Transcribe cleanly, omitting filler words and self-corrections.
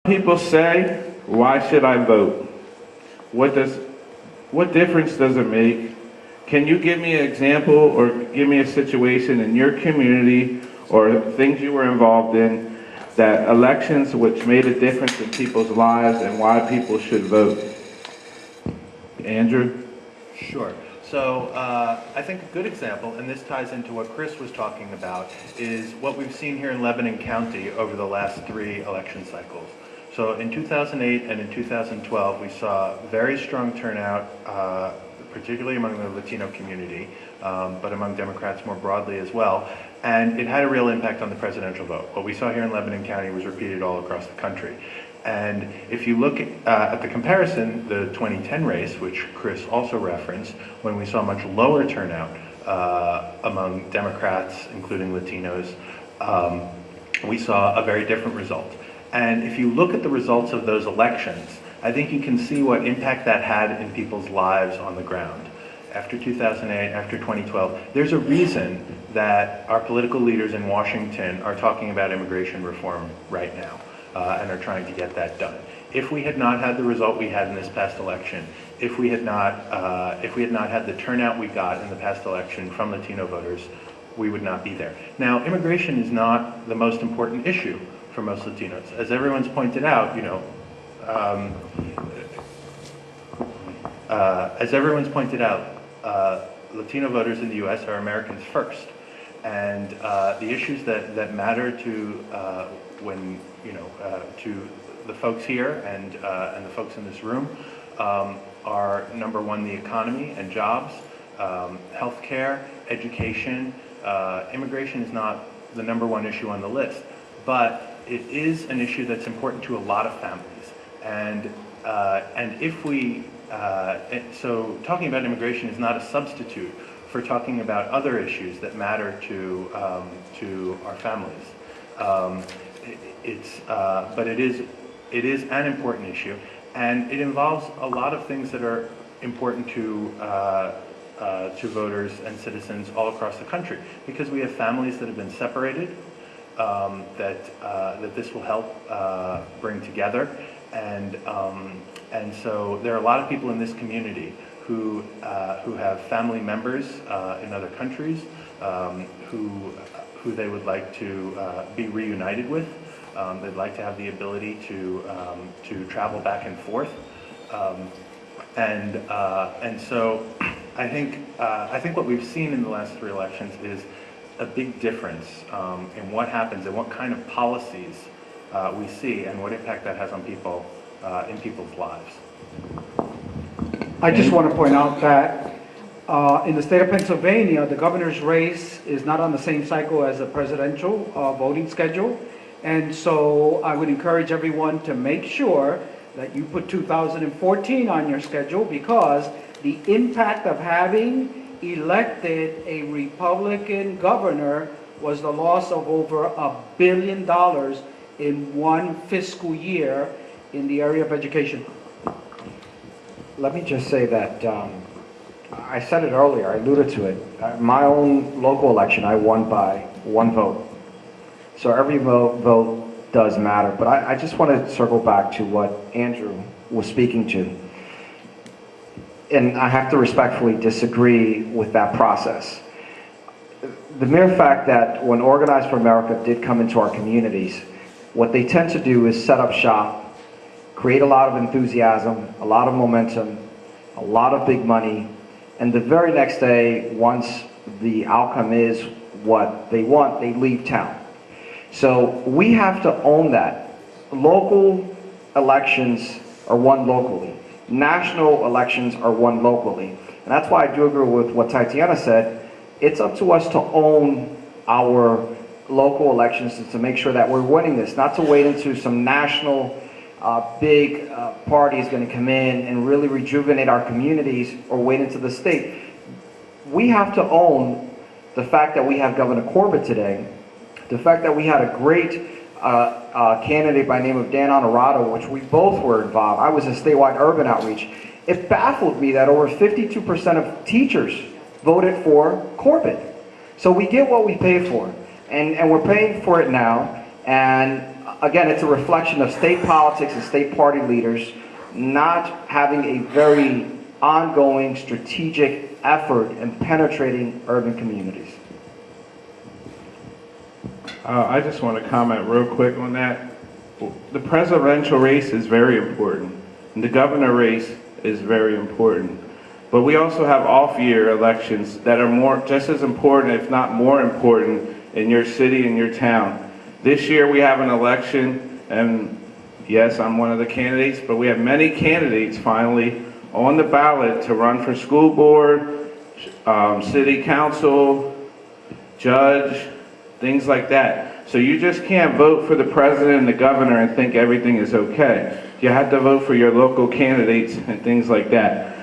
People say, why should I vote? What difference does it make? Can you give me an example or give me a situation in your community or things you were involved in, that elections which made a difference in people's lives and why people should vote? Andrew? Sure. So I think a good example, and this ties into what Chris was talking about, is what we've seen here in Lebanon County over the last 3 election cycles. So in 2008 and in 2012, we saw very strong turnout, particularly among the Latino community, but among Democrats more broadly as well. And it had a real impact on the presidential vote. What we saw here in Lebanon County was repeated all across the country. And if you look at the comparison, the 2010 race, which Chris also referenced, when we saw much lower turnout among Democrats, including Latinos, we saw a very different result. And if you look at the results of those elections, I think you can see what impact that had in people's lives on the ground. After 2008, after 2012, there's a reason that our political leaders in Washington are talking about immigration reform right now and are trying to get that done. If we had not had the result we had in this past election, if we had not had the turnout we got in the past election from Latino voters, we would not be there. Now, immigration is not the most important issue for most Latinos. As everyone's pointed out, Latino voters in the U.S. are Americans first, and the issues that matter to to the folks here and the folks in this room are, number one, the economy and jobs, healthcare, education. Immigration is not the number one issue on the list, but it is an issue that's important to a lot of families. And if we so talking about immigration is not a substitute for talking about other issues that matter to our families. But it is an important issue, and it involves a lot of things that are important to voters and citizens all across the country, because we have families that have been separated, that this will help bring together, and so there are a lot of people in this community who have family members in other countries who they would like to be reunited with. They'd like to have the ability to travel back and forth, and so I think what we've seen in the last 3 elections is a big difference in what happens and what kind of policies we see and what impact that has on people in people's lives. I just want to point out that in the state of Pennsylvania, the governor's race is not on the same cycle as the presidential voting schedule. And so I would encourage everyone to make sure that you put 2014 on your schedule, because the impact of having elected a Republican governor was the loss of over $1 billion in one fiscal year in the area of education. Let me just say that I said it earlier, I alluded to it. My own local election, I won by 1 vote. So every vote does matter. But I just want to circle back to what Andrew was speaking to. And I have to respectfully disagree with that process. The mere fact that when Organize for America did come into our communities, what they tend to do is set up shop, create a lot of enthusiasm, a lot of momentum, a lot of big money, and the very next day, once the outcome is what they want, they leave town. So we have to own that. Local elections are won locally. National elections are won locally. And that's why I do agree with what Tatiana said. It's up to us to own our local elections and to make sure that we're winning this, not to wait into some national big party is going to come in and really rejuvenate our communities, or wait into the state. We have to own the fact that we have Governor Corbett today, the fact that we had a great candidate by the name of Dan Honorado, which we both were involved. I was in statewide urban outreach. It baffled me that over 52% of teachers voted for Corbett. So we get what we pay for, and we're paying for it now. And again, it's a reflection of state politics and state party leaders not having a very ongoing strategic effort in penetrating urban communities. I just want to comment real quick on that. The presidential race is very important, and the governor race is very important. But we also have off-year elections that are just as important, if not more important, in your city and your town. This year we have an election, and yes, I'm one of the candidates, but we have many candidates finally on the ballot to run for school board, city council, judge, things like that. So you just can't vote for the president and the governor and think everything is okay. You have to vote for your local candidates and things like that.